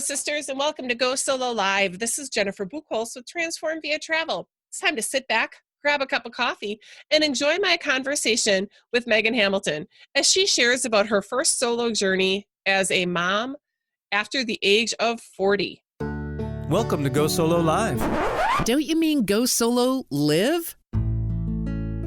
sisters, and welcome to Go Solo Live. This is Jennifer Buchholz with Transform Via Travel. It's time to sit back, grab a cup of coffee, and enjoy my conversation with Megan Hamilton as she shares about her first solo journey as a mom after the age of 40. Welcome to Go Solo Live. Don't you mean Go Solo Live?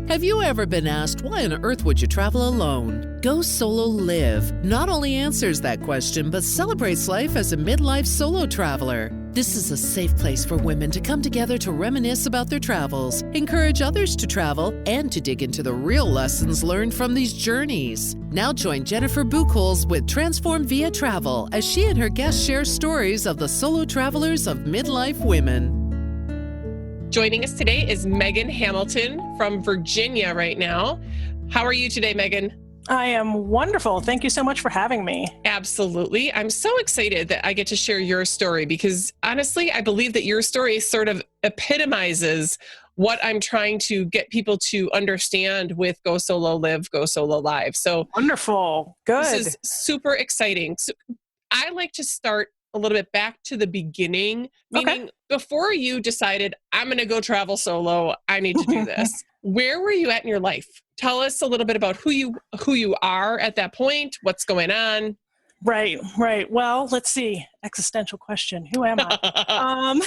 Have you ever been asked why on earth would you travel alone? Go Solo Live not only answers that question, but celebrates life as a midlife solo traveler. This is a safe place for women to come together to reminisce about their travels, encourage others to travel, and to dig into the real lessons learned from these journeys. Now join Jennifer Buchholz with Transform Via Travel as she and her guests share stories of the solo travelers of midlife women. Joining us today is Megan Hamilton from Virginia right now. How are you today, Megan? I am wonderful. Thank you so much for having me. Absolutely. I'm so excited that I get to share your story because honestly, I believe that your story sort of epitomizes what I'm trying to get people to understand with Go Solo Live, Go Solo Live. So wonderful. Good. This is super exciting. So I like to start a little bit back to the beginning, meaning before you decided, I'm going to go travel solo, I need to do this. Where were you at in your life? Tell us a little bit about who you are at that point, what's going on. Right. Well, let's see. Existential question. Who am I?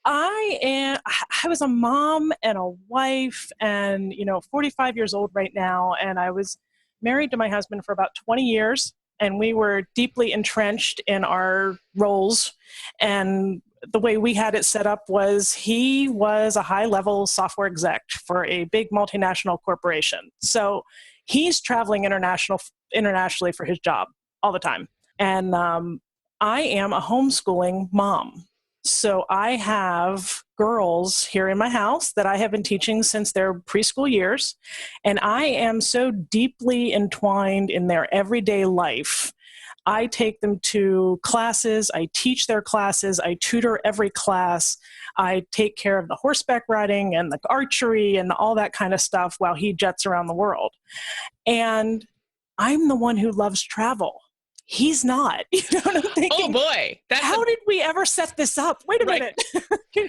I was a mom and a wife and, 45 years old right now. And I was married to my husband for about 20 years. And we were deeply entrenched in our roles. And the way we had it set up was he was a high-level software exec for a big multinational corporation. So he's traveling internationally for his job all the time. And I am a homeschooling mom. So I have girls here in my house that I have been teaching since their preschool years. And I am so deeply entwined in their everyday life. I take them to classes, I teach their classes, I tutor every class, I take care of the horseback riding and the archery and all that kind of stuff while he jets around the world. And I'm the one who loves travel. He's not. You know what I'm thinking? Oh boy. How did we ever set this up? Wait a minute. Can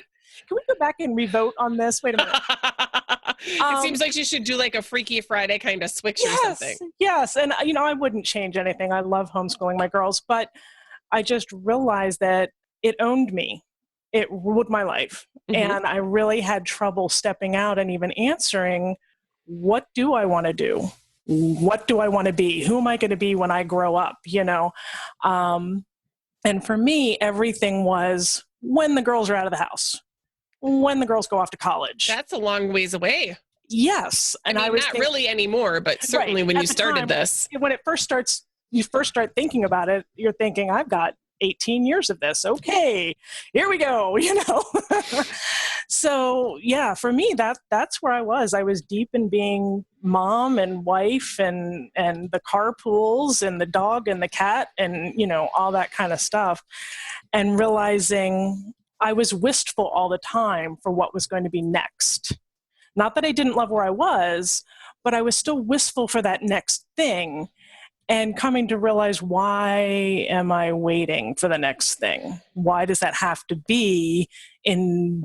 we go back and revote on this? Wait a minute. It seems like you should do like a Freaky Friday kind of switch or something. Yes. And, I wouldn't change anything. I love homeschooling my girls, but I just realized that it owned me. It ruled my life. Mm-hmm. And I really had trouble stepping out and even answering, what do I want to do? What do I want to be? Who am I going to be when I grow up? And for me, everything was when the girls are out of the house, when the girls go off to college. That's a long ways away. Yes. And I mean, not really anymore, but certainly when you started this. When it first starts, you first start thinking about it, you're thinking, I've got 18 years of this. Okay, here we go, So yeah, for me, that's where I was. I was deep in being mom and wife and the carpools and the dog and the cat and, all that kind of stuff. And realizing I was wistful all the time for what was going to be next. Not that I didn't love where I was, but I was still wistful for that next thing. And coming to realize, why am I waiting for the next thing? Why does that have to be in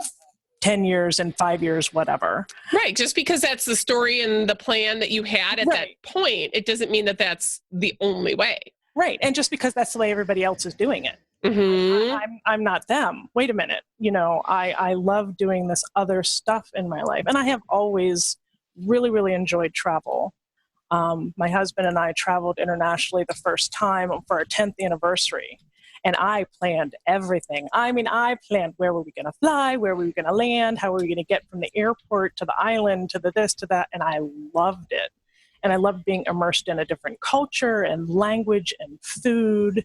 10 years and 5 years, whatever? Right. Just because that's the story and the plan that you had at that point, it doesn't mean that that's the only way. Right. And just because that's the way everybody else is doing it. Mm-hmm. I'm not them. Wait a minute. I love doing this other stuff in my life. And I have always really, really enjoyed travel. My husband and I traveled internationally the first time for our 10th anniversary. And I planned everything. I mean, I planned where were we going to fly, where were we going to land, how were we going to get from the airport to the island, to the this, to that. And I loved it. And I loved being immersed in a different culture and language and food,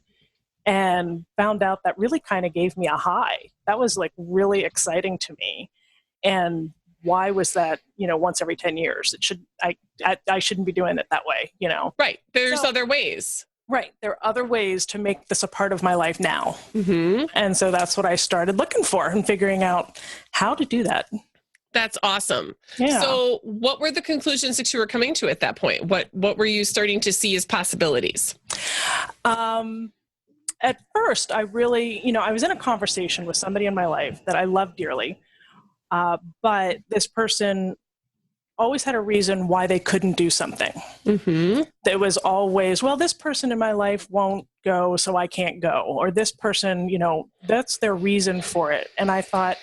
and found out that really kind of gave me a high. That was like really exciting to me. And why was that, once every 10 years? I shouldn't be doing it that way, Right. There's other ways. Right. There are other ways to make this a part of my life now. Mm-hmm. And so that's what I started looking for and figuring out how to do that. That's awesome. Yeah. So what were the conclusions that you were coming to at that point? What were you starting to see as possibilities? at first, I really, I was in a conversation with somebody in my life that I love dearly, but this person always had a reason why they couldn't do something. Mm-hmm. There was always, well, this person in my life won't go, so I can't go. Or this person, that's their reason for it. And I thought,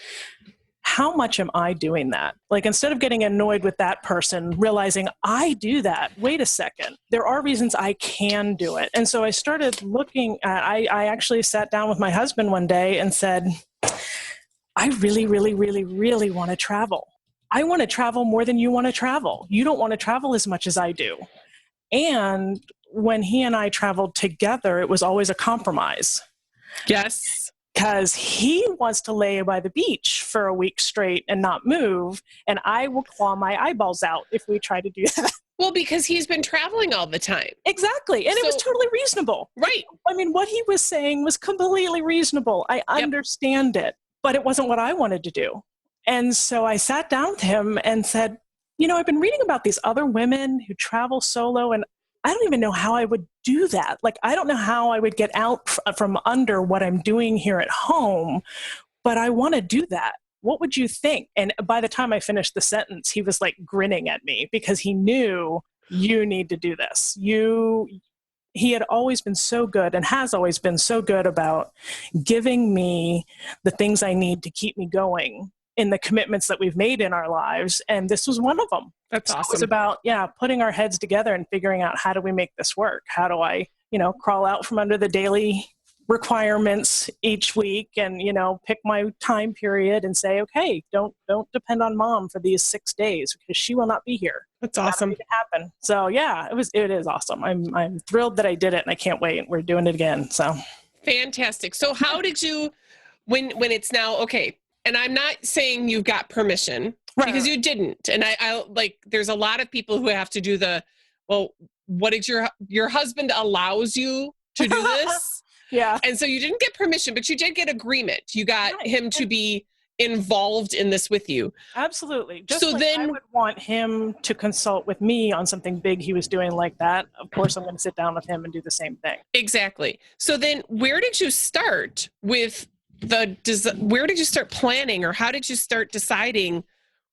how much am I doing that? Like, instead of getting annoyed with that person, realizing I do that, wait a second, there are reasons I can do it. And so I started looking at, I actually sat down with my husband one day and said, I really, really, really, really want to travel. I want to travel more than you want to travel. You don't want to travel as much as I do. And when he and I traveled together, it was always a compromise. Yes. Because he wants to lay by the beach for a week straight and not move, and I will claw my eyeballs out if we try to do that. Well, because he's been traveling all the time. Exactly. And it was totally reasonable. Right. I mean, what he was saying was completely reasonable. I understand it, but it wasn't what I wanted to do. And so I sat down with him and said, I've been reading about these other women who travel solo, and I don't even know how I would do that. Like, I don't know how I would get out from under what I'm doing here at home, but I want to do that. What would you think? And by the time I finished the sentence, he was like grinning at me because he knew, you need to do this. He had always been so good and has always been so good about giving me the things I need to keep me going in the commitments that we've made in our lives. And this was one of them. That's awesome. It was about, putting our heads together and figuring out, how do we make this work? How do I, crawl out from under the daily requirements each week and, pick my time period and say, okay, don't depend on mom for these 6 days because she will not be here. That's awesome. Make it happen. So it is awesome. I'm thrilled that I did it, and I can't wait. We're doing it again. So fantastic. So how did you, when it's now, okay, and I'm not saying you got permission, because you didn't. And I like, there's a lot of people who have to do what did your husband allows you to do this? Yeah. And so you didn't get permission, but you did get agreement. You got him to be involved in this with you. Absolutely. Just so then I would want him to consult with me on something big he was doing like that. Of course, I'm going to sit down with him and do the same thing. Exactly. So then where did you start with where did you start planning, or how did you start deciding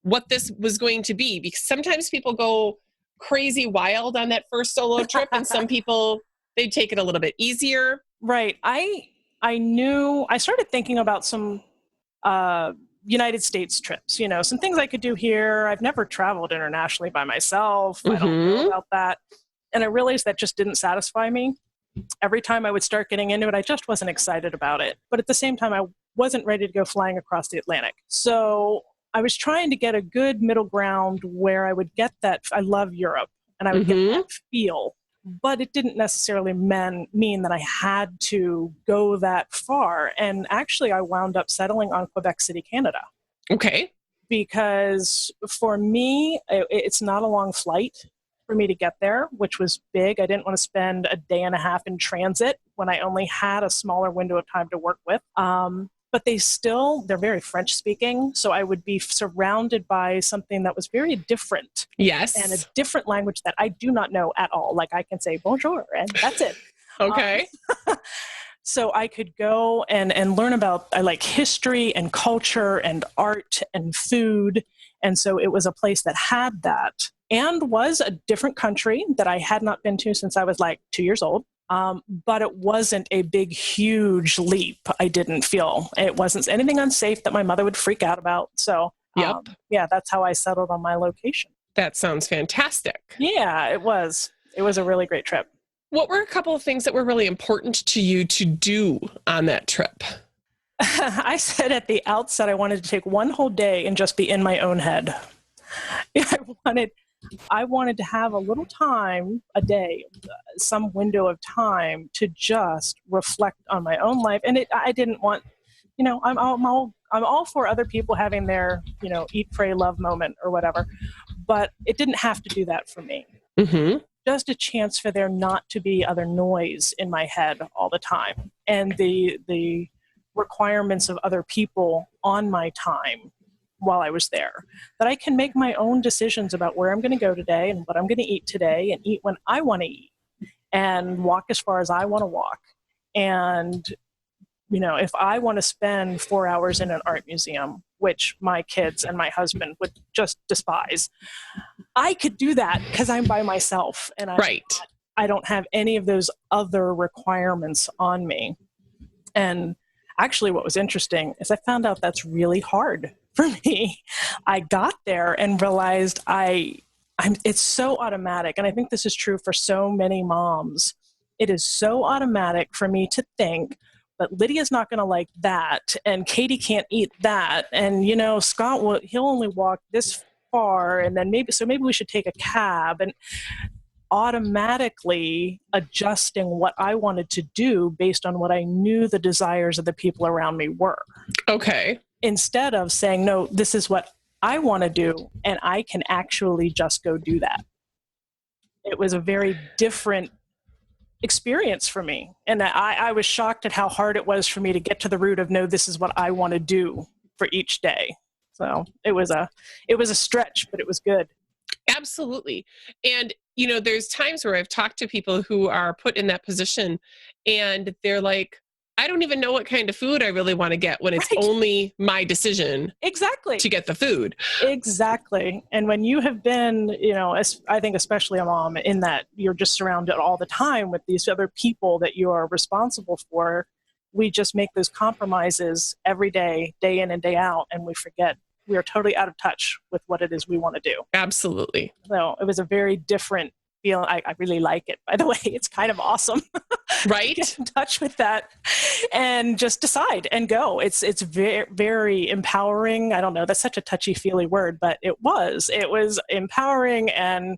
what this was going to be? Because sometimes people go crazy wild on that first solo trip, and some people, they take it a little bit easier. Right. I started thinking about some United States trips, some things I could do here. I've never traveled internationally by myself. I don't know about that. And I realized that just didn't satisfy me. Every time I would start getting into it, I just wasn't excited about it. But at the same time, I wasn't ready to go flying across the Atlantic. So I was trying to get a good middle ground where I would get that. I love Europe, and I would get that feel. But it didn't necessarily mean that I had to go that far. And actually, I wound up settling on Quebec City, Canada. Okay. Because for me, it's not a long flight for me to get there, which was big. I didn't want to spend a day and a half in transit when I only had a smaller window of time to work with. But they're very French speaking. So I would be surrounded by something that was very different. Yes. And a different language that I do not know at all. Like, I can say bonjour and that's it. Okay. So I could go and learn about, I like history and culture and art and food. And so it was a place that had that, and was a different country that I had not been to since I was like 2 years old. But it wasn't a big, huge leap. I didn't feel it wasn't anything unsafe that my mother would freak out about. So that's how I settled on my location. That sounds fantastic. Yeah, it was. It was a really great trip. What were a couple of things that were really important to you to do on that trip? I said at the outset, I wanted to take one whole day and just be in my own head. I wanted to have a little time a day, some window of time to just reflect on my own life. And I didn't want, I'm all for other people having their, eat, pray, love moment or whatever, but it didn't have to do that for me. Mm-hmm. Just a chance for there not to be other noise in my head all the time, and the requirements of other people on my time while I was there, that I can make my own decisions about where I'm going to go today and what I'm going to eat today, and eat when I want to eat, and walk as far as I want to walk, And, if I want to spend 4 hours in an art museum, which my kids and my husband would just despise, I could do that because I'm by myself and Right. I don't have any of those other requirements on me. And actually what was interesting is I found out that's really hard for me. I got there and realized it's so automatic. And I think this is true for so many moms. It is so automatic for me to think, but Lydia's not going to like that. And Katie can't eat that. And, Scott, he'll only walk this far. And then maybe we should take a cab. And automatically adjusting what I wanted to do based on what I knew the desires of the people around me were. Okay. Instead of saying, no, this is what I want to do, and I can actually just go do that. It was a very different experience for me. And I was shocked at how hard it was for me to get to the root of, no, this is what I want to do for each day. So it was a stretch, but it was good. Absolutely. And, there's times where I've talked to people who are put in that position and they're like, I don't even know what kind of food I really want to get when it's only my decision exactly to get the food. Exactly. And when you have been, I think especially a mom, in that you're just surrounded all the time with these other people that you are responsible for, we just make those compromises every day in and day out, and we forget we are totally out of touch with what it is we want to do. Absolutely. So it was a very different feeling. I really like it, by the way. It's kind of awesome. Right? Get in touch with that and just decide and go. It's very, very empowering. I don't know. That's such a touchy-feely word, but it was empowering and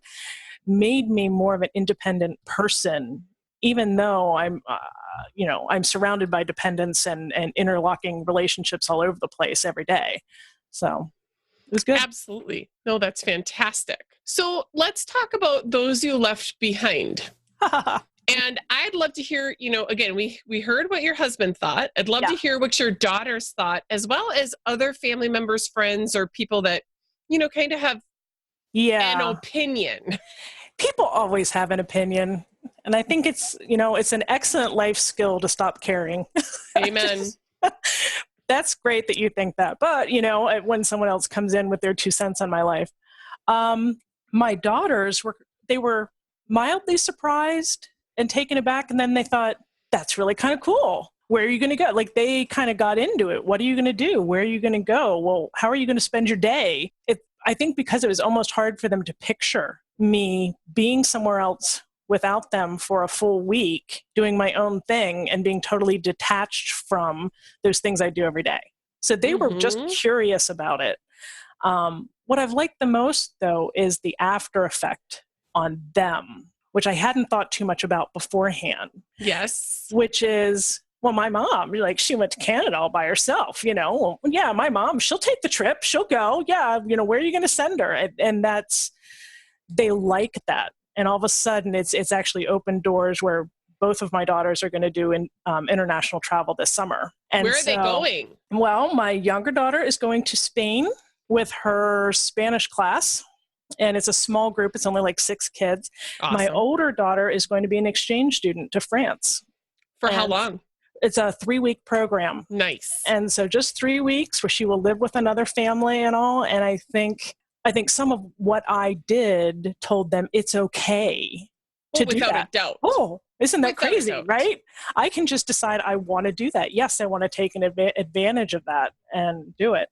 made me more of an independent person, even though I'm surrounded by dependents and interlocking relationships all over the place every day. So it was good. Absolutely. No, that's fantastic. So let's talk about those you left behind. And I'd love to hear, again, we heard what your husband thought. I'd love to hear what your daughters thought, as well as other family members, friends, or people that, kind of have an opinion. People always have an opinion. And I think it's an excellent life skill to stop caring. Amen. That's great that you think that. But, when someone else comes in with their 2 cents on my life, my daughters were mildly surprised and taken aback. And then they thought, that's really kind of cool. Where are you going to go? Like, they kind of got into it. What are you going to do? Where are you going to go? Well, how are you going to spend your day? I think because it was almost hard for them to picture me being somewhere else without them for a full week, doing my own thing and being totally detached from those things I do every day. So they were just curious about it. What I've liked the most, though, is the after effect on them, which I hadn't thought too much about beforehand. Yes. Which is, well, my mom, she went to Canada all by herself, Well, yeah, my mom, she'll take the trip. She'll go. Yeah, where are you going to send her? And they like that. And all of a sudden, it's actually opened doors where both of my daughters are going to do international travel this summer. And where are they going? Well, my younger daughter is going to Spain with her Spanish class. And it's a small group. It's only like 6 kids. Awesome. My older daughter is going to be an exchange student to France. For how long? It's a 3-week program. Nice. And so just 3 weeks where she will live with another family and all. And I think some of what I did told them it's okay to do that. Without a doubt. Oh, isn't that Without crazy, right? I can just decide I want to do that. Yes, I want to take an advantage of that and do it.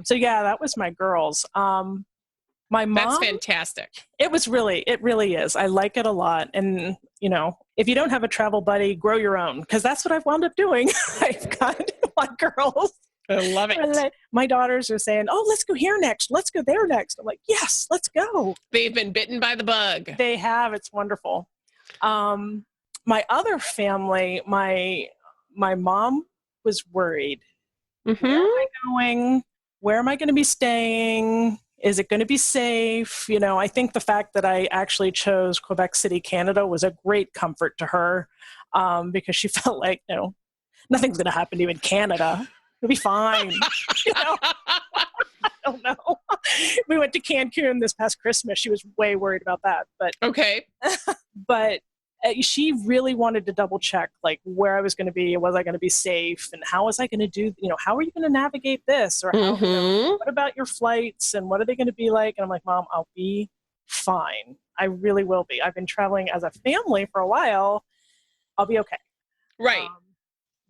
So yeah, that was my girls. My mom. That's fantastic. It really is. I like it a lot. And, if you don't have a travel buddy, grow your own, because that's what I've wound up doing. I've got my girls. I love it. My daughters are saying, oh, let's go here next. Let's go there next. I'm like, yes, let's go. They've been bitten by the bug. They have. It's wonderful. My other family, my mom was worried. Mm-hmm. Where am I going? Where am I going to be staying? Is it going to be safe? I think the fact that I actually chose Quebec City, Canada was a great comfort to her, because she felt like, nothing's going to happen to you in Canada. It'll be fine. I don't know. We went to Cancun this past Christmas. She was way worried about that. But okay. But she really wanted to double check like where I was going to be, was I going to be safe, and how was I going to do, how are you going to navigate this, or how, what about your flights and what are they going to be like? And I'm like, Mom, I'll be fine. I really will be. I've been traveling as a family for a while. I'll be okay. Right.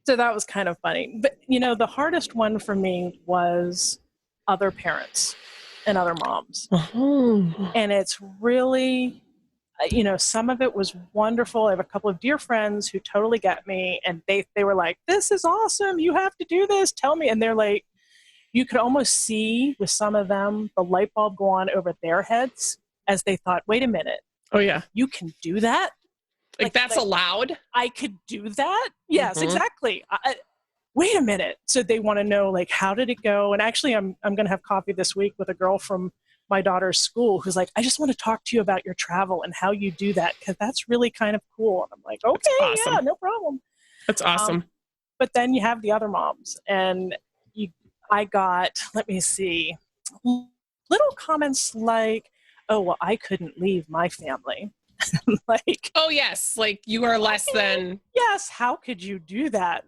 So that was kind of funny. But, the hardest one for me was other parents and other moms. And it's really, some of it was wonderful. I have a couple of dear friends who totally get me, and they were like, this is awesome. You have to do this. Tell me. And they're like, you could almost see with some of them, the light bulb go on over their heads as they thought, wait a minute. Oh, yeah. You can do that? Like that's allowed? I could do that? Yes, exactly. Wait a minute. So they want to know, like, how did it go? And actually, I'm going to have coffee this week with a girl from my daughter's school who's like, I just want to talk to you about your travel and how you do that, because that's really kind of cool. And I'm like, okay, awesome. Yeah, no problem. That's awesome. But then you have the other moms, and I got, let me see, little comments like, oh, well, I couldn't leave my family. Like, oh, yes, like you are less than. Yes, how could you do that?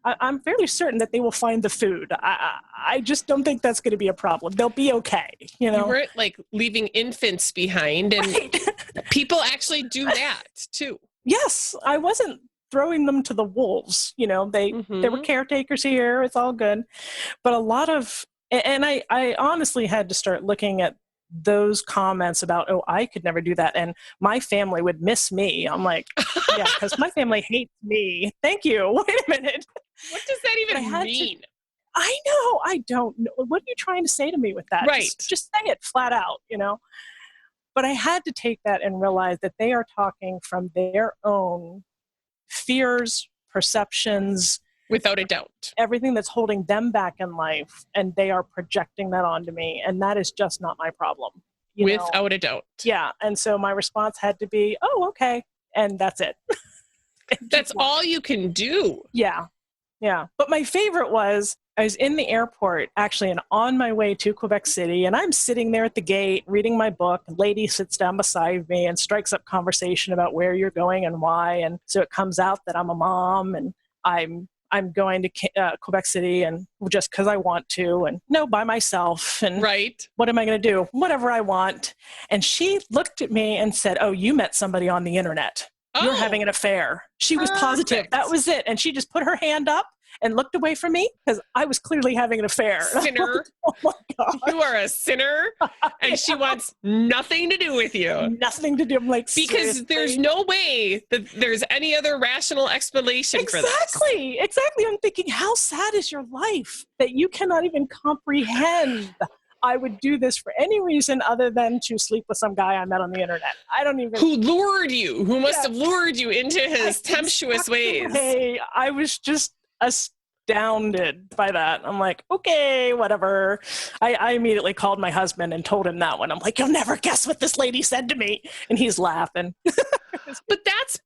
I'm fairly certain that they will find the food. I just don't think that's going to be a problem. They'll be okay. You weren't like leaving infants behind, and people actually do that too. Yes, I wasn't throwing them to the wolves. There were caretakers here. It's all good. But a lot of, and I honestly had to start looking at those comments about, oh, I could never do that, and my family would miss me. I'm like, yeah, because my family hates me. Thank you. Wait a minute. What does that even mean? I know. I don't know. What are you trying to say to me with that? Right. Just say it flat out, But I had to take that and realize that they are talking from their own fears, perceptions, without a doubt, everything that's holding them back in life, and they are projecting that onto me, and that is just not my problem. Without a doubt. Yeah, and so my response had to be, oh, okay, and that's it. That's all you can do. Yeah. But my favorite was, I was in the airport, actually, and on my way to Quebec City, and I'm sitting there at the gate reading my book. A lady sits down beside me and strikes up conversation about where you're going and why, and so it comes out that I'm a mom, and I'm going to Quebec City, and just because I want to, and by myself. And right. What am I going to do? Whatever I want. And she looked at me and said, oh, you met somebody on the internet. You're having an affair. She was positive. That was it. And she just put her hand up and looked away from me because I was clearly having an affair. Sinner. Like, oh my God. You are a sinner, and she wants nothing to do with you. Nothing to do. I'm like, because seriously? There's no way that there's any other rational explanation for this. Exactly. I'm thinking, how sad is your life that you cannot even comprehend I would do this for any reason other than to sleep with some guy I met on the internet. I don't even... Who lured you, who must have lured you into his tempestuous ways. Hey, I was just astounded by that. I'm like, okay, whatever. I immediately called my husband and told him that one. I'm like, you'll never guess what this lady said to me. And he's laughing. But that's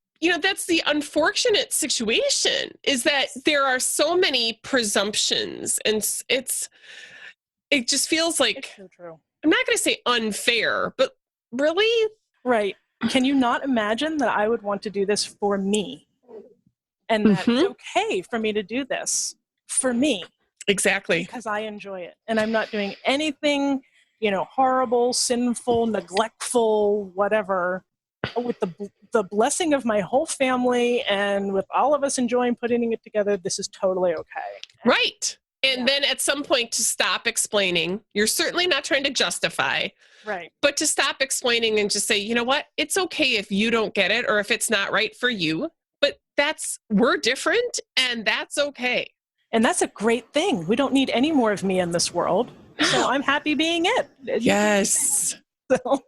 the unfortunate situation, is that there are so many presumptions, and it just feels like, it's so true. I'm not going to say unfair, but really? Right. Can you not imagine that I would want to do this for me? And that it's okay for me to do this for me. Exactly. Because I enjoy it. And I'm not doing anything, horrible, sinful, neglectful, whatever. With the blessing of my whole family and with all of us enjoying putting it together, this is totally okay. Right. And then at some point to stop explaining. You're certainly not trying to justify. Right. But to stop explaining and just say, you know what? It's okay if you don't get it or if it's not right for you. But we're different, and that's okay. And that's a great thing. We don't need any more of me in this world. So I'm happy being it. Yes. So,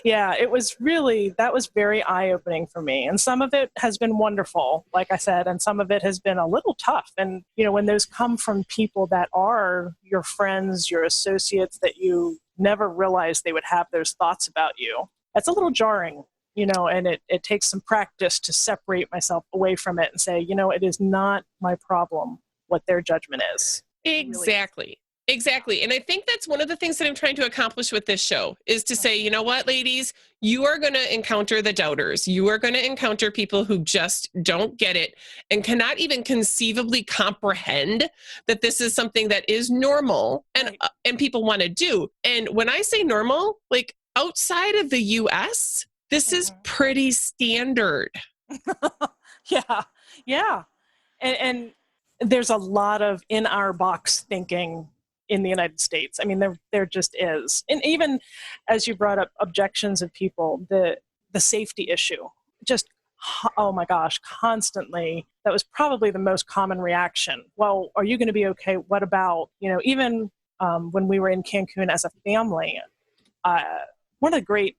yeah, that was very eye-opening for me. And some of it has been wonderful, like I said, and some of it has been a little tough. And, when those come from people that are your friends, your associates, that you never realized they would have those thoughts about you, that's a little jarring, and it takes some practice to separate myself away from it and say, it is not my problem what their judgment is. Exactly. Exactly. And I think that's one of the things that I'm trying to accomplish with this show is to say, you know what, ladies, you are going to encounter the doubters. You are going to encounter people who just don't get it and cannot even conceivably comprehend that this is something that is normal and Right. and people want to do. And when I say normal, like outside of the US, this is Mhm. pretty standard. Yeah, yeah. And there's a lot of in our box thinking in the United States. I mean, there just is. And even as you brought up objections of people, the safety issue, just oh my gosh, constantly. That was probably the most common reaction. Well, are you going to be okay? What about, even when we were in Cancun as a family, uh, one of the great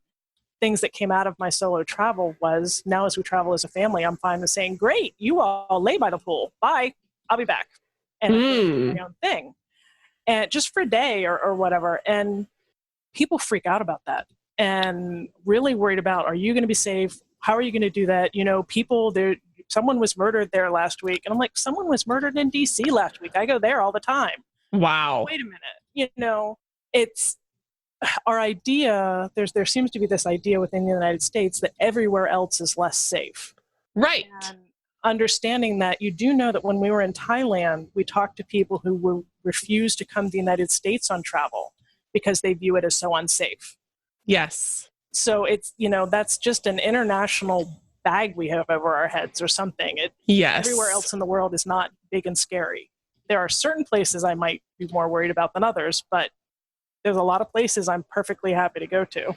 things that came out of my solo travel was now as we travel as a family, I'm fine with saying, great, you all lay by the pool. Bye. I'll be back. And I go do my own thing. And just for a day or whatever. And people freak out about that and really worried about, are you going to be safe? How are you going to do that? People there, someone was murdered there last week. And I'm like, someone was murdered in DC last week. I go there all the time. Wow. Wait a minute. It's, our idea, there seems to be this idea within the United States that everywhere else is less safe. Right. And understanding that, you do know that when we were in Thailand, we talked to people who refused to come to the United States on travel because they view it as so unsafe. Yes. So it's, that's just an international bag we have over our heads or something. Yes. Everywhere else in the world is not big and scary. There are certain places I might be more worried about than others, but there's a lot of places I'm perfectly happy to go to.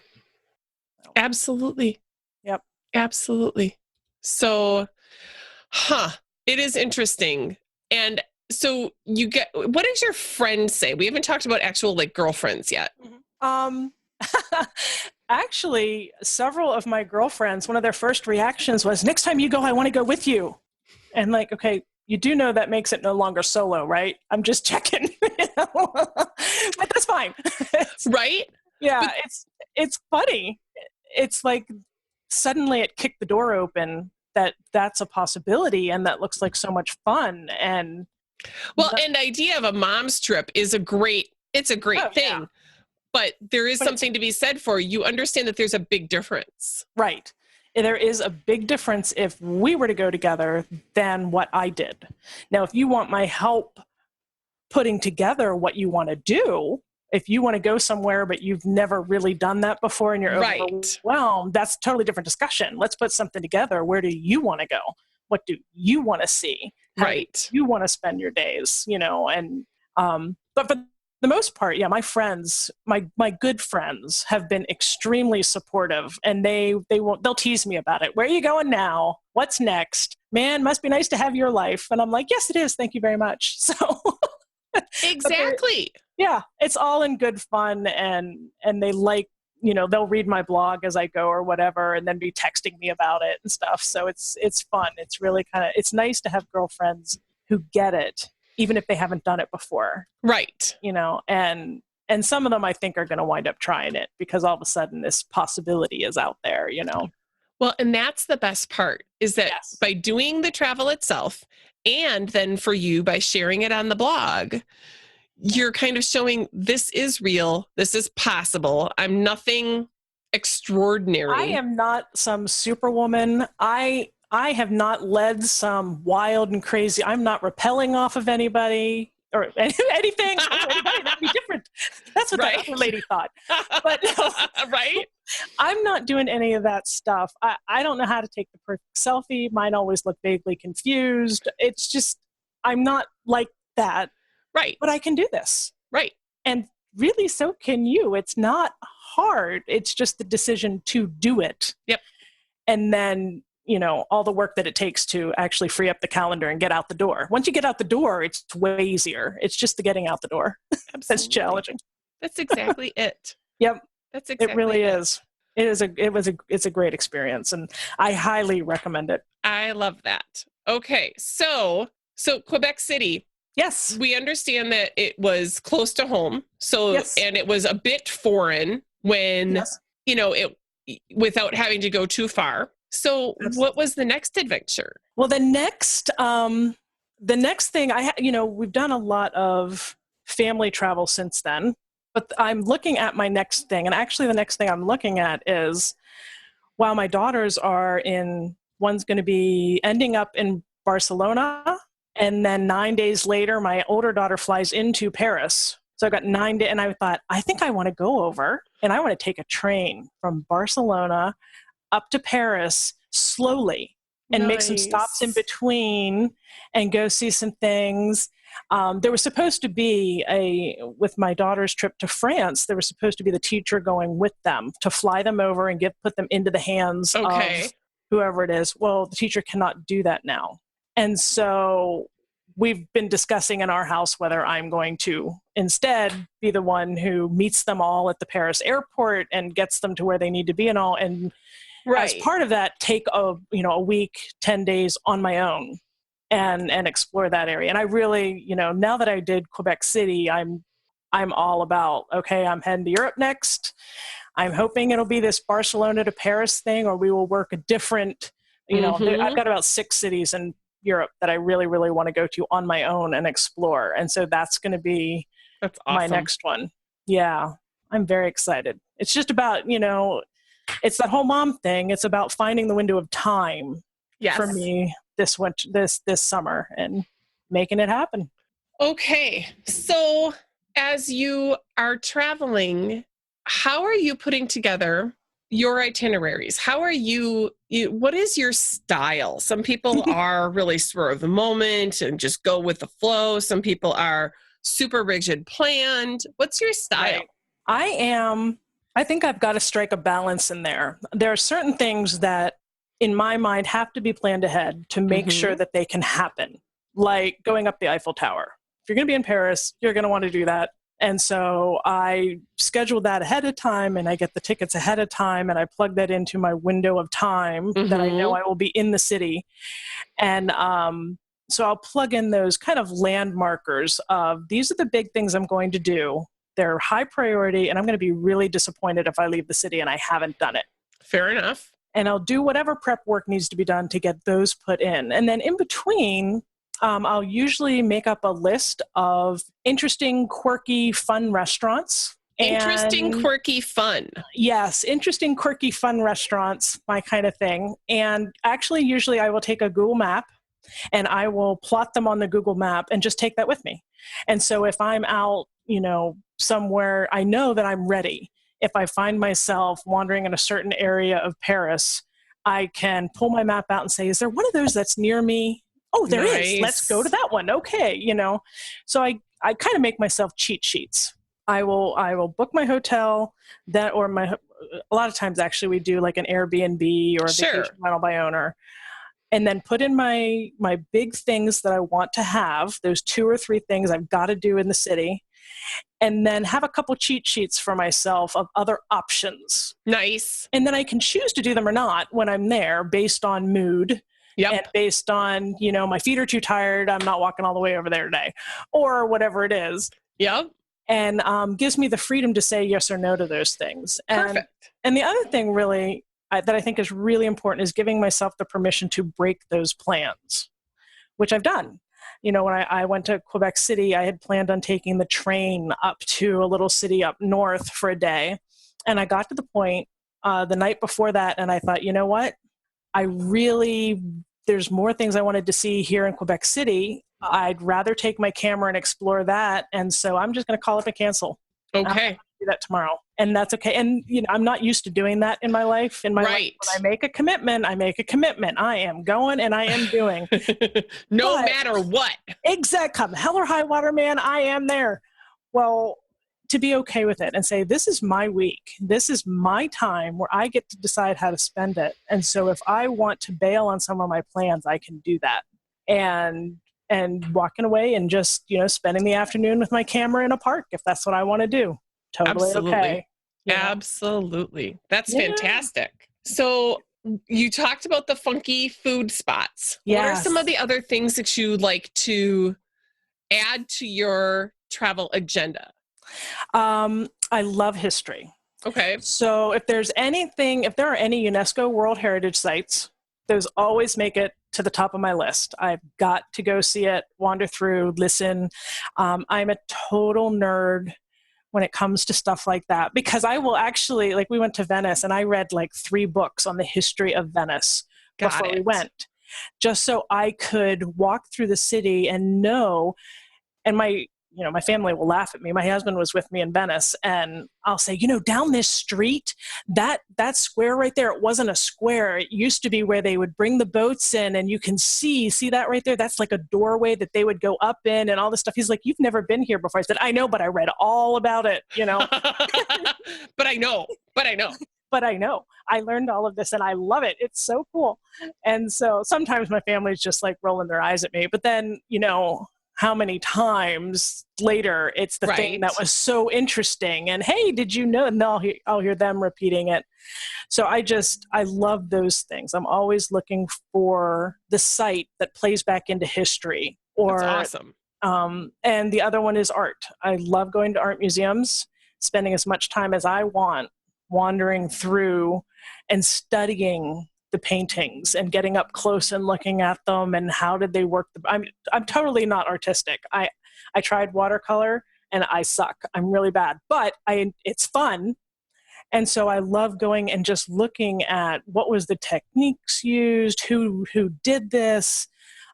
Absolutely. Yep. Absolutely. So, it is interesting. And so what does your friend say? We haven't talked about actual like girlfriends yet. Actually, several of my girlfriends, one of their first reactions was, next time you go, I want to go with you. And like, okay, you do know that makes it no longer solo, right? I'm just checking. But that's fine. Right? Yeah, But it's funny. It's like suddenly it kicked the door open that's a possibility, and that looks like so much fun. And and the idea of a mom's trip is a great thing. Yeah. But there is something to be said for you understand that there's a big difference. Right. There is a big difference if we were to go together than what I did. Now, if you want my help putting together what you want to do, if you want to go somewhere but you've never really done that before and you're overwhelmed, that's a totally different discussion. Let's put something together. Where do you want to go? What do you want to see? How do you want to spend your days? And but for the most part, yeah, my friends, my good friends have been extremely supportive, and they'll tease me about it. Where are you going now? What's next? Man, must be nice to have your life. And I'm like, yes, it is. Thank you very much. So exactly. Yeah, it's all in good fun, and they like, they'll read my blog as I go or whatever, and then be texting me about it and stuff. So it's fun. It's really it's nice to have girlfriends who get it, even if they haven't done it before. Right. And some of them I think are going to wind up trying it because all of a sudden this possibility is out there, Well, and that's the best part is that by doing the travel itself, and then for you by sharing it on the blog, you're kind of showing this is real. This is possible. I'm nothing extraordinary. I am not some superwoman. I have not led some wild and crazy. I'm not rappelling off of anybody or anything. That'd be different. That's what that other lady thought. But right? I'm not doing any of that stuff. I don't know how to take the perfect selfie. Mine always look vaguely confused. It's just, I'm not like that. Right. But I can do this. Right. And really, so can you. It's not hard. It's just the decision to do it. Yep. And then, all the work that it takes to actually free up the calendar and get out the door. Once you get out the door, it's way easier. It's just the getting out the door. That's challenging. That's exactly it. Yep. That's exactly it. Really is. It's a great experience, and I highly recommend it. I love that. Okay. So Quebec City. Yes. We understand that it was close to home. So, and it was a bit foreign when, it without having to go too far. So what was the next adventure? Well, the next thing we've done a lot of family travel since then. But I'm looking at my next thing. And actually, the next thing I'm looking at is while my daughters are one's going to be ending up in Barcelona. And then 9 days later, my older daughter flies into Paris. So I got 9 days. And I thought, I think I want to go over and I want to take a train from Barcelona up to Paris slowly and make some stops in between and go see some things. There was supposed to be with my daughter's trip to France, there was supposed to be the teacher going with them to fly them over and put them into the hands of whoever it is. Well, the teacher cannot do that now. And so we've been discussing in our house whether I'm going to instead be the one who meets them all at the Paris airport and gets them to where they need to be and all. And as part of that, take a week, 10 days on my own and explore that area. And I really, now that I did Quebec City, I'm all about, okay, I'm heading to Europe next. I'm hoping it'll be this Barcelona to Paris thing, or we will work a different, I've got about 6 cities in Europe that I really, really want to go to on my own and explore. And so that's going to be my next one. Yeah, I'm very excited. It's just about, it's that whole mom thing. It's about finding the window of time for me this winter, this summer, and making it happen. Okay. So as you are traveling, how are you putting together your itineraries? How are what is your style? Some people are really spur of the moment and just go with the flow. Some people are super rigid planned. What's your style? Right. I think I've got to strike a balance in there. There are certain things that in my mind have to be planned ahead to make sure that they can happen. Like going up the Eiffel Tower. If you're going to be in Paris, you're going to want to do that. And so I schedule that ahead of time and I get the tickets ahead of time and I plug that into my window of time that I know I will be in the city. And so I'll plug in those kind of landmarkers of these are the big things I'm going to do. They're high priority and I'm going to be really disappointed if I leave the city and I haven't done it. Fair enough. And I'll do whatever prep work needs to be done to get those put in. And then in between, I'll usually make up a list of interesting, quirky, fun restaurants. Interesting, quirky, fun. Yes, interesting, quirky, fun restaurants, my kind of thing. And actually, usually I will take a Google map and I will plot them on the Google map and just take that with me. And so if I'm out, somewhere, I know that I'm ready. If I find myself wandering in a certain area of Paris, I can pull my map out and say, is there one of those that's near me? Oh, there is. Let's go to that one. Okay. So I kind of make myself cheat sheets. I will book my hotel a lot of times actually we do like an Airbnb or a vacation rental by owner, and then put in my big things that I want to have, those 2 or 3 things I've got to do in the city, and then have a couple cheat sheets for myself of other options. Nice. And then I can choose to do them or not when I'm there based on mood. Yep. And based on, my feet are too tired, I'm not walking all the way over there today, or whatever it is. Yep. And gives me the freedom to say yes or no to those things. Perfect. And the other thing really that I think is really important is giving myself the permission to break those plans, which I've done. When I went to Quebec City, I had planned on taking the train up to a little city up north for a day. And I got to the point the night before that, and I thought, you know what? There's more things I wanted to see here in Quebec City. I'd rather take my camera and explore that. And so I'm just going to call up and cancel. Okay. Do that tomorrow. And that's okay. And, I'm not used to doing that in my life. Life, when I make a commitment, I make a commitment. I am going and I am doing. No matter what. Exact. Come hell or high water, man, I am there. Well, to be okay with it and say, this is my week. This is my time where I get to decide how to spend it. And so if I want to bail on some of my plans, I can do that. And walking away and just, spending the afternoon with my camera in a park, if that's what I want to do. Totally. Absolutely. Okay. Absolutely. That's fantastic. So you talked about the funky food spots. Yes. What are some of the other things that you like to add to your travel agenda? I love history. Okay. So if there are any UNESCO World Heritage Sites, those always make it to the top of my list. I've got to go see it, wander through, listen. I'm a total nerd when it comes to stuff like that, because I will actually, like, we went to Venice and I read like 3 books on the history of Venice before we went, just so I could walk through the city and know. And my family will laugh at me. My husband was with me in Venice, and I'll say, down this street, that square right there, it wasn't a square. It used to be where they would bring the boats in, and you can see that right there. That's like a doorway that they would go up in and all this stuff. He's like, you've never been here before. I said, I know, but I read all about it, But I know. But I know. I learned all of this and I love it. It's so cool. And so sometimes my family's just like rolling their eyes at me, but then, how many times later it's the thing that was so interesting, and hey, did you know? And I'll hear them repeating it. So I love those things. I'm always looking for the site that plays back into history. That's awesome. And the other one is art. I love going to art museums, spending as much time as I want wandering through and studying the paintings and getting up close and looking at them and how did they work. I'm totally not artistic. I tried watercolor and I suck. I'm really bad, but it's fun. And so I love going and just looking at what was the techniques used, who did this,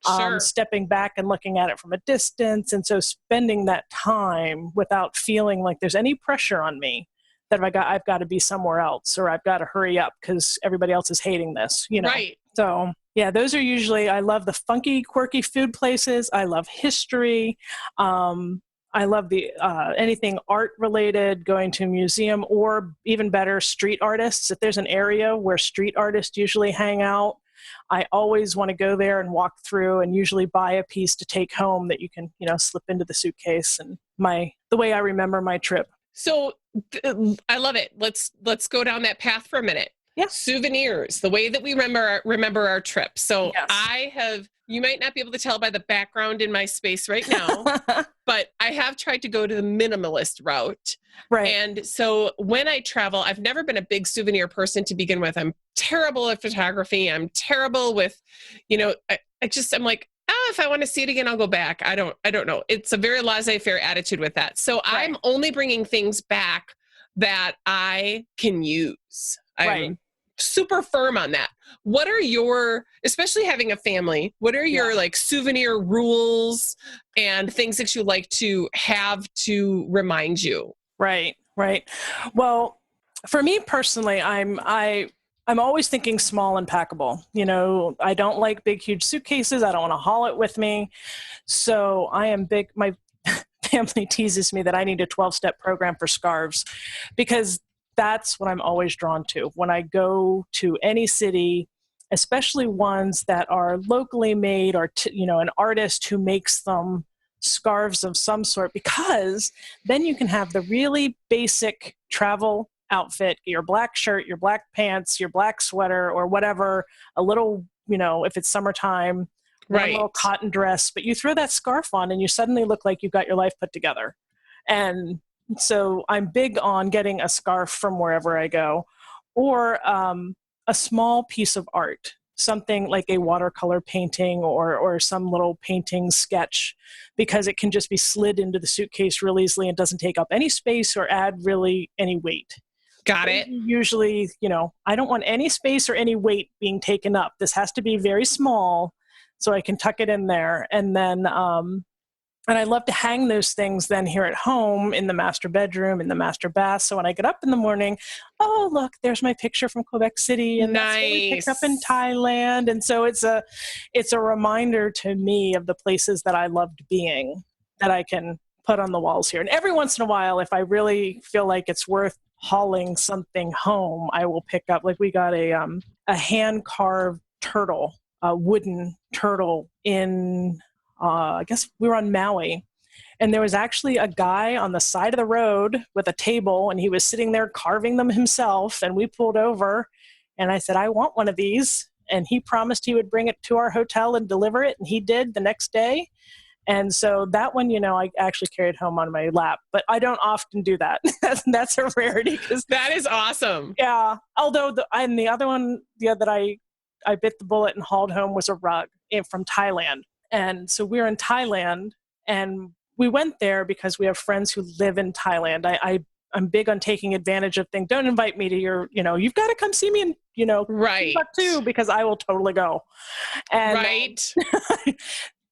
Sure. Stepping back and looking at it from a distance. And so spending that time without feeling like there's any pressure on me that I've got to be somewhere else, or I've got to hurry up because everybody else is hating this, Right. So yeah, those are usually, I love the funky, quirky food places. I love history. I love the anything art related, going to a museum, or even better, street artists. If there's an area where street artists usually hang out, I always want to go there and walk through and usually buy a piece to take home that you can, slip into the suitcase, and the way I remember my trip. So I love it. Let's go down that path for a minute. Yeah. Souvenirs, the way that we remember our trip. So Yes. You might not be able to tell by the background in my space right now, but I have tried to go to the minimalist route. Right. And so when I travel, I've never been a big souvenir person to begin with. I'm terrible at photography. I'm terrible with, I'm like, if I want to see it again, I'll go back. I don't know. It's a very laissez-faire attitude with that. So I'm only bringing things back that I can use. I'm super firm on that. What are especially having a family, what are your like souvenir rules and things that you like to have to remind you? Right. Well, for me personally, I'm always thinking small and packable. I don't like big, huge suitcases. I don't want to haul it with me. So I am big. My family teases me that I need a 12-step program for scarves, because that's what I'm always drawn to when I go to any city, especially ones that are locally made, or an artist who makes them, scarves of some sort, because then you can have the really basic travel outfit, your black shirt, your black pants, your black sweater, or whatever, a little, if it's summertime, a little cotton dress, but you throw that scarf on and you suddenly look like you've got your life put together. And so I'm big on getting a scarf from wherever I go, or a small piece of art, something like a watercolor painting or some little painting sketch, because it can just be slid into the suitcase real easily and doesn't take up any space or add really any weight. Got it. Usually, I don't want any space or any weight being taken up. This has to be very small so I can tuck it in there. And then, and I love to hang those things then here at home in the master bedroom, in the master bath. So when I get up in the morning, oh, look, there's my picture from Quebec City. And that's what we picked up in Thailand. And so it's a reminder to me of the places that I loved being, that I can put on the walls here. And every once in a while, if I really feel like it's worth hauling something home, I will pick up, like we got a hand-carved turtle, a wooden turtle in, I guess we were on Maui, and there was actually a guy on the side of the road with a table, and he was sitting there carving them himself, and we pulled over, and I said, I want one of these, and he promised he would bring it to our hotel and deliver it, and he did the next day. And so that one, I actually carried home on my lap, but I don't often do that. That's a rarity. That is awesome. Yeah. Although the other one that I I bit the bullet and hauled home was a rug from Thailand. And so we were in Thailand, and we went there because we have friends who live in Thailand. I'm big on taking advantage of things. Don't invite me to your, you've got to come see me in, Right. Timbuktu, because I will totally go. And Right.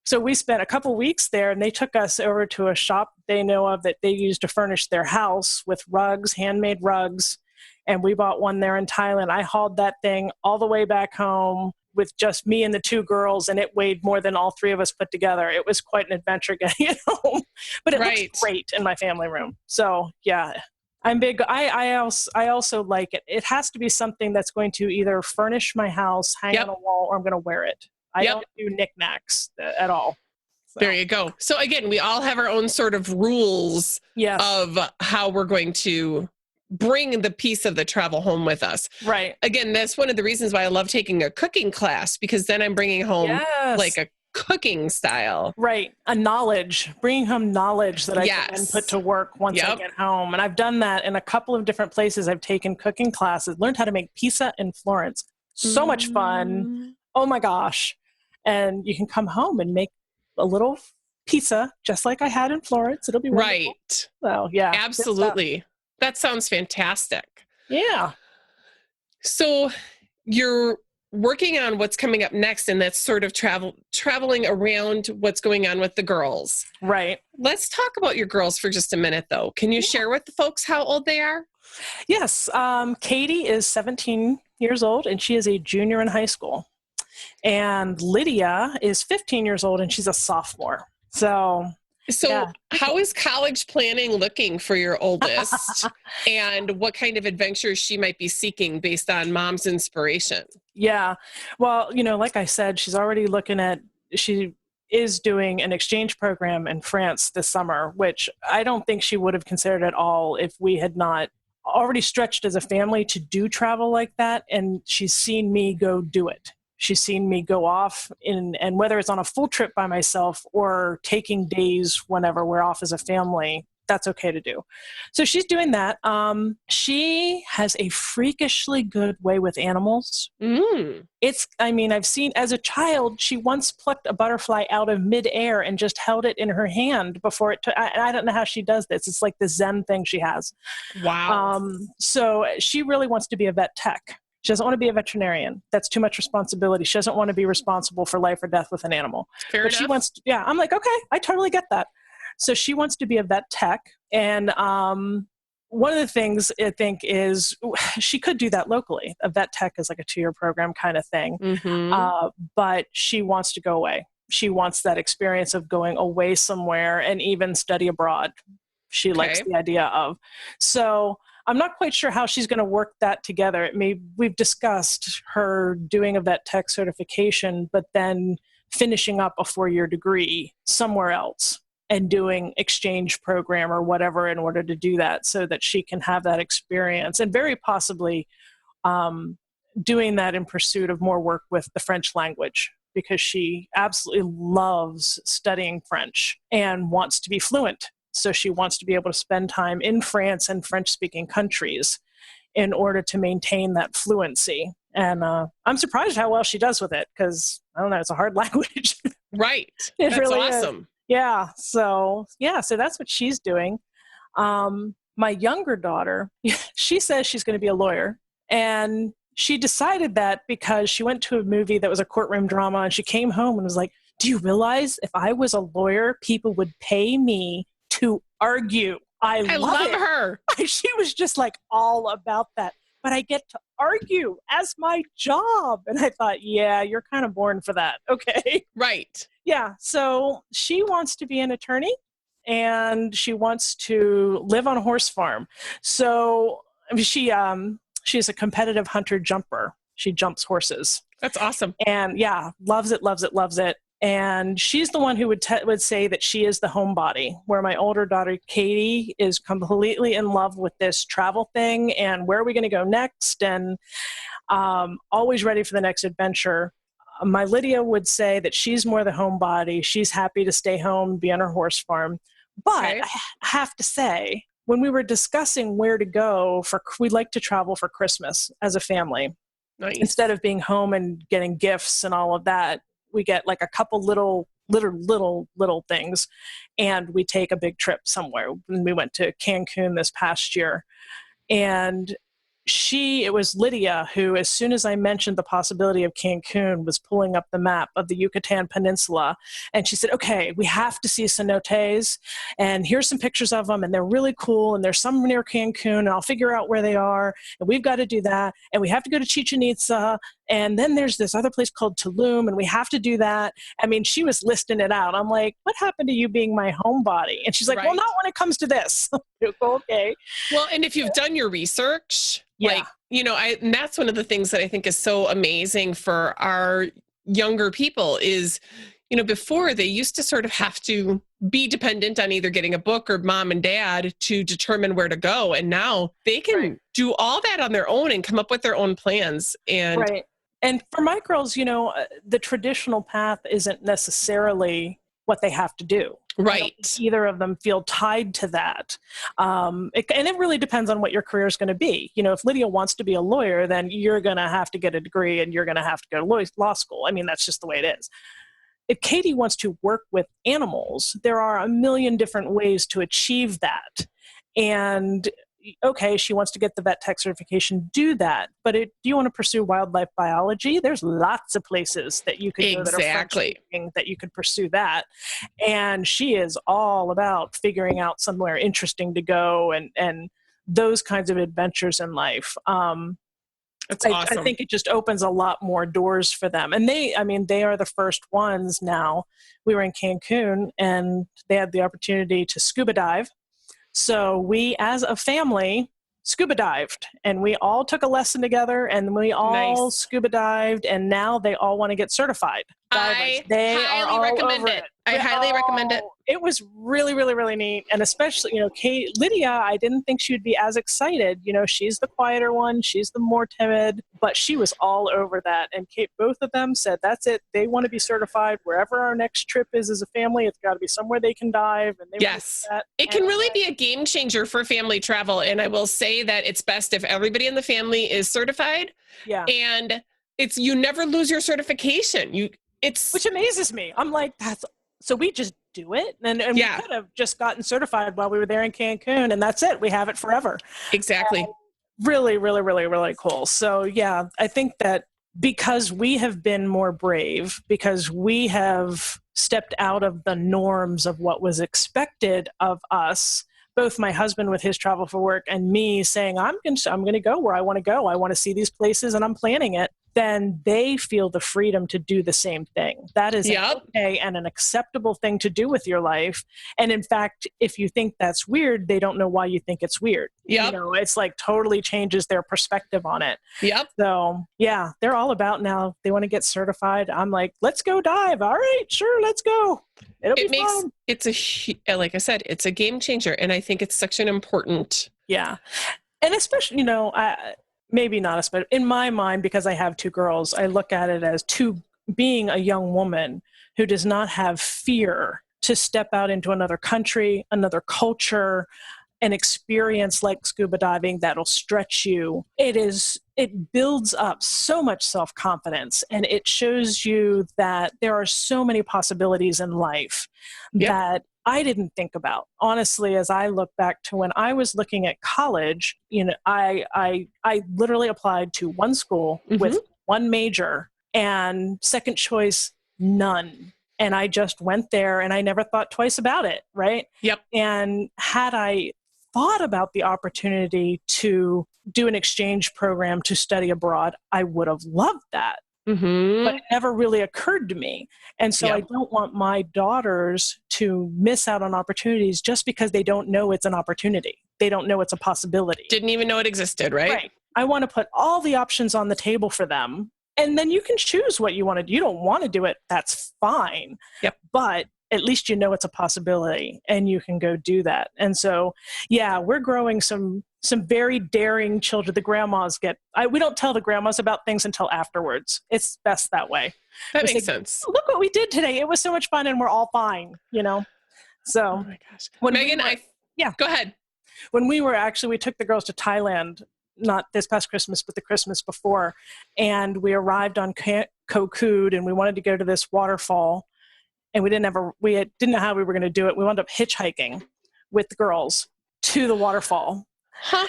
so we spent a couple weeks there, and they took us over to a shop they know of that they use to furnish their house with rugs, handmade rugs. And we bought one there in Thailand. I hauled that thing all the way back home with just me and the two girls, and it weighed more than all three of us put together. It was quite an adventure getting it home, but it looks great in my family room. So yeah, I'm big. I also like it. It has to be something that's going to either furnish my house, hang on a wall, or I'm going to wear it. I don't do knickknacks at all. So. There you go. So again, we all have our own sort of rules of how we're going to bring the piece of the travel home with us. Right. Again, that's one of the reasons why I love taking a cooking class, because then I'm bringing home like a cooking style. Right. Bringing home knowledge that I can then put to work once I get home. And I've done that in a couple of different places. I've taken cooking classes, learned how to make pizza in Florence. So much fun. Oh my gosh. And you can come home and make a little pizza just like I had in Florence. It'll be wonderful. Right. So yeah. Absolutely. That sounds fantastic. Yeah. So you're working on what's coming up next, and that's sort of traveling around what's going on with the girls. Right. Let's talk about your girls for just a minute, though. Can you share with the folks how old they are? Yes. Katie is 17 years old, and she is a junior in high school. And Lydia is 15 years old, and she's a sophomore. So how is college planning looking for your oldest? And what kind of adventures she might be seeking based on mom's inspiration? Yeah. Well, like I said, she is doing an exchange program in France this summer, which I don't think she would have considered at all if we had not already stretched as a family to do travel like that. And she's seen me go do it. She's seen me go off and whether it's on a full trip by myself or taking days whenever we're off as a family, that's okay to do. So she's doing that. She has a freakishly good way with animals. I've seen as a child, she once plucked a butterfly out of midair and just held it in her hand before it took. I don't know how she does this. It's like the Zen thing she has. Wow. So she really wants to be a vet tech. She doesn't want to be a veterinarian. That's too much responsibility. She doesn't want to be responsible for life or death with an animal. Fair enough. She wants to, I'm like, okay, I totally get that. So she wants to be a vet tech. And one of the things I think is she could do that locally. A vet tech is like a 2-year program kind of thing. But she wants to go away. She wants that experience of going away somewhere and even study abroad. She likes the idea of. So I'm not quite sure how she's going to work that together. We've discussed her doing a vet tech certification, but then finishing up a 4-year degree somewhere else and doing exchange program or whatever in order to do that so that she can have that experience and very possibly doing that in pursuit of more work with the French language, because she absolutely loves studying French and wants to be fluent. So she wants to be able to spend time in France and French-speaking countries in order to maintain that fluency. And I'm surprised how well she does with it, because, I don't know, it's a hard language. Right. That's really awesome. Is. Yeah. So that's what she's doing. My younger daughter, she says she's going to be a lawyer. And she decided that because she went to a movie that was a courtroom drama, and she came home and was like, do you realize if I was a lawyer, people would pay me to argue? I love her. She was just like all about that. But I get to argue as my job. And I thought, yeah, you're kind of born for that. Okay. Right. Yeah. So she wants to be an attorney, and she wants to live on a horse farm. So she's a competitive hunter jumper. She jumps horses. That's awesome. And yeah, loves it, loves it, loves it. And she's the one who would say that she is the homebody, where my older daughter, Katie, is completely in love with this travel thing and where are we going to go next, and always ready for the next adventure. My Lydia would say that she's more the homebody. She's happy to stay home, be on her horse farm. But I have to say, when we were discussing where to go we'd like to travel for Christmas as a family. Nice. Instead of being home and getting gifts and all of that, we get like a couple little things, and we take a big trip somewhere. And we went to Cancun this past year, and it was Lydia who, as soon as I mentioned the possibility of Cancun, was pulling up the map of the Yucatan Peninsula. And she said, okay, we have to see cenotes, and here's some pictures of them, and they're really cool, and there's some near Cancun, and I'll figure out where they are, and we've got to do that, and we have to go to Chichen Itza, and then there's this other place called Tulum, and we have to do that. I mean, she was listing it out. I'm like, what happened to you being my homebody? And she's like, well, not when it comes to this. Okay. Well, and if you've done your research, like, and that's one of the things that I think is so amazing for our younger people is, before they used to sort of have to be dependent on either getting a book or mom and dad to determine where to go. And now they can do all that on their own and come up with their own plans. And And for my girls, the traditional path isn't necessarily what they have to do. Right. Either of them feel tied to that. And it really depends on what your career is going to be. If Lydia wants to be a lawyer, then you're going to have to get a degree and you're going to have to go to law school. I mean, that's just the way it is. If Katie wants to work with animals, there are a million different ways to achieve that. And okay, she wants to get the vet tech certification, do that. But do you want to pursue wildlife biology? There's lots of places that you could go that are French-speaking that you could pursue that. And she is all about figuring out somewhere interesting to go and those kinds of adventures in life. That's awesome. I think it just opens a lot more doors for them. And they are the first ones now. We were in Cancun and they had the opportunity to scuba dive. So we, as a family, scuba dived, and we all took a lesson together, and we all scuba dived, and now they all want to get certified divers. I highly recommend it. I highly recommend it. It was really, really, really neat. And especially, Lydia, I didn't think she would be as excited. She's the quieter one. She's the more timid, but she was all over that. And Kate, both of them said, that's it. They want to be certified wherever our next trip is as a family. It's got to be somewhere they can dive. And it can really be a game changer for family travel. And I will say that it's best if everybody in the family is certified. Yeah. And you never lose your certification. Which amazes me. I'm like, so we just do it, and we could have just gotten certified while we were there in Cancun, and that's it. We have it forever. Exactly. Really, really, really, really cool. So yeah, I think that because we have been more brave, because we have stepped out of the norms of what was expected of us, both my husband with his travel for work and me saying, I'm going to go where I want to go. I want to see these places and I'm planning it. Then they feel the freedom to do the same thing. That is okay and an acceptable thing to do with your life. And in fact, if you think that's weird, they don't know why you think it's weird. It's like totally changes their perspective on it. Yep. So yeah, they're all about now. They want to get certified. I'm like, let's go dive. All right, sure, let's go. It'll be fun. Like I said, it's a game changer. And I think it's such an important. Yeah. And especially, maybe not especially in my mind, because I have two girls, I look at it as being a young woman who does not have fear to step out into another country, another culture, an experience like scuba diving that'll stretch you. It builds up so much self-confidence, and it shows you that there are so many possibilities in life that I didn't think about. Honestly, as I look back to when I was looking at college, I literally applied to one school with one major and second choice, none. And I just went there and I never thought twice about it, right? Yep. And had I thought about the opportunity to do an exchange program to study abroad, I would have loved that. But it never really occurred to me. And so I don't want my daughters to miss out on opportunities just because they don't know it's an opportunity. They don't know it's a possibility. Didn't even know it existed, right? Right. I want to put all the options on the table for them. And then you can choose what you want to do. You don't want to do it, that's fine. Yep. But at least it's a possibility and you can go do that. And so, yeah, we're growing some very daring children. The grandmas we don't tell the grandmas about things until afterwards. It's best that way. That makes sense. Look what we did today. It was so much fun and we're all fine, So, oh my gosh. Megan, go ahead. When we took the girls to Thailand not this past Christmas, but the Christmas before. And we arrived on Kokood, and we wanted to go to this waterfall. And we didn't know how we were going to do it. We wound up hitchhiking with the girls to the waterfall. Huh?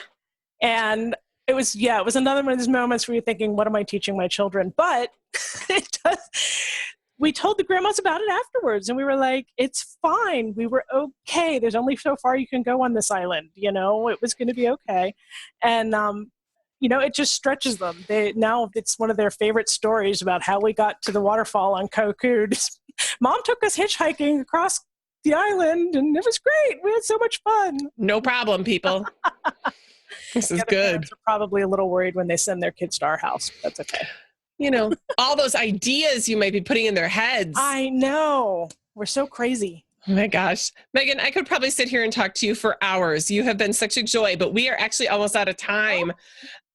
And it was another one of those moments where you're thinking, what am I teaching my children? But we told the grandmas about it afterwards, and we were like, it's fine. We were okay. There's only so far you can go on this island. It was going to be okay. And, it just stretches them. Now it's one of their favorite stories about how we got to the waterfall on Kokood. Mom took us hitchhiking across the island, and it was great. We had so much fun. No problem, people. This is The good. parents are probably a little worried when they send their kids to our house. But that's okay. All those ideas you might be putting in their heads. I know. We're so crazy. Oh my gosh. Megan, I could probably sit here and talk to you for hours. You have been such a joy, but we are actually almost out of time.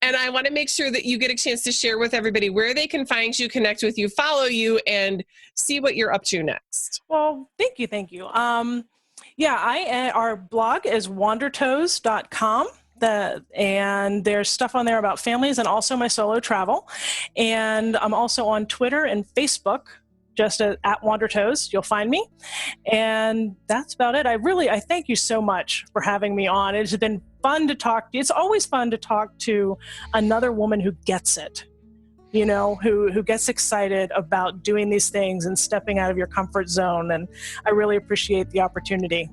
And I want to make sure that you get a chance to share with everybody where they can find you, connect with you, follow you, and see what you're up to next. Well, thank you. Our blog is wandertoes.com. And there's stuff on there about families and also my solo travel. And I'm also on Twitter and Facebook, just at Wandertoes. You'll find me. And that's about it. I thank you so much for having me on. It's been fun to talk to you. It's always fun to talk to another woman who gets it, who gets excited about doing these things and stepping out of your comfort zone. And I really appreciate the opportunity.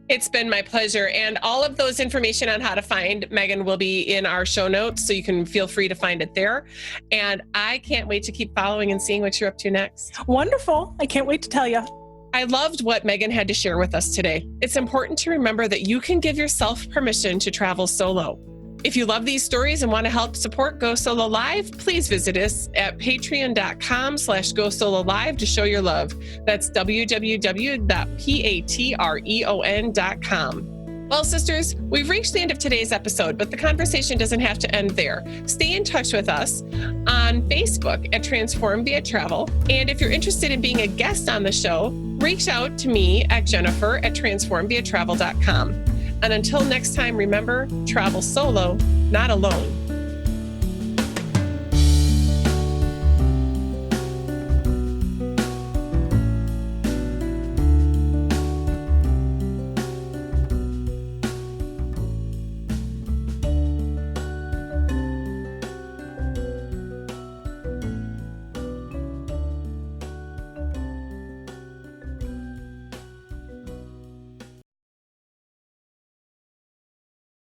It's been my pleasure. And all of those information on how to find Megan will be in our show notes, so you can feel free to find it there. And I can't wait to keep following and seeing what you're up to next. Wonderful. I can't wait to tell you. I loved what Megan had to share with us today. It's important to remember that you can give yourself permission to travel solo. If you love these stories and want to help support Go Solo Live, please visit us at patreon.com/Go Solo Live to show your love. That's www.patreon.com. Well, sisters, we've reached the end of today's episode, but the conversation doesn't have to end there. Stay in touch with us on Facebook at Transform Via Travel. And if you're interested in being a guest on the show, reach out to me at Jennifer@transformviatravel.com. And until next time, remember, travel solo, not alone.